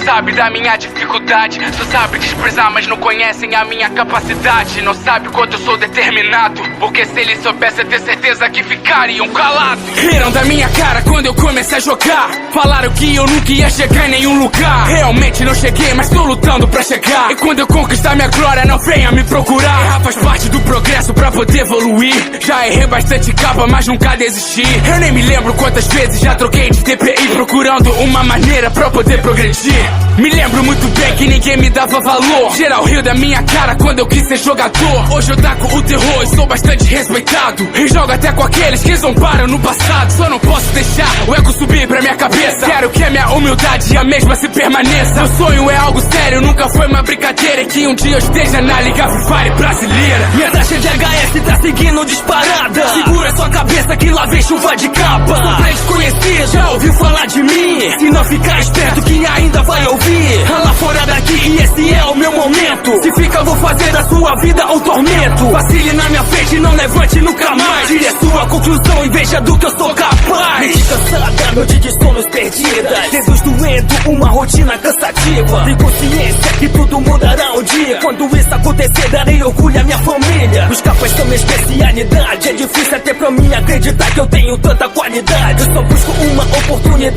sabe da minha dificuldade, só sabe desprezar, mas não conhecem a minha capacidade. Não sabe quanto eu sou determinado, porque se eles soubessem, ter certeza que ficariam calados. Riram da minha cara quando eu comecei a jogar, falaram que eu nunca ia chegar em nenhum lugar. Realmente não cheguei, mas tô lutando pra chegar. E quando eu conquistar minha glória, não venha me procurar. Errar faz parte do progresso pra poder evoluir. Já errei bastante capa, mas nunca desisti. Eu nem me lembro quantas vezes já troquei de DPI, procurando uma maneira pra poder progredir. Me lembro muito bem que ninguém me dava valor. Geral riu da minha cara quando eu quis ser jogador. Hoje eu taco o terror e sou bastante respeitado, e jogo até com aqueles que zombaram no passado. Só não posso deixar o ego subir pra minha cabeça. Quero que a minha humildade e a mesma se permaneça. Meu sonho é algo sério, nunca foi uma brincadeira. E que um dia eu esteja na Liga Free Fire brasileira. Minha taxa de HS tá seguindo disparada. Segura sua cabeça que lá vem chuva de capa. Sou pré-desconhecido, já ouviu falar de mim? Se não ficar esperto que ainda vai ouvir. Lá fora daqui e esse é o meu momento. Se fica eu vou fazer da sua vida um tormento. Vacile na minha frente, não levante nunca mais. Tire a sua conclusão e veja do que eu sou capaz. Mente cansada, noite de sonos perdidas. Jesus doendo, uma rotina cansativa. Tem consciência que tudo mudará um dia. Quando isso acontecer, darei orgulho à minha família. Os capas são minha especialidade. É difícil até pra mim acreditar que eu tenho tanta qualidade. Eu só busco uma oportunidade.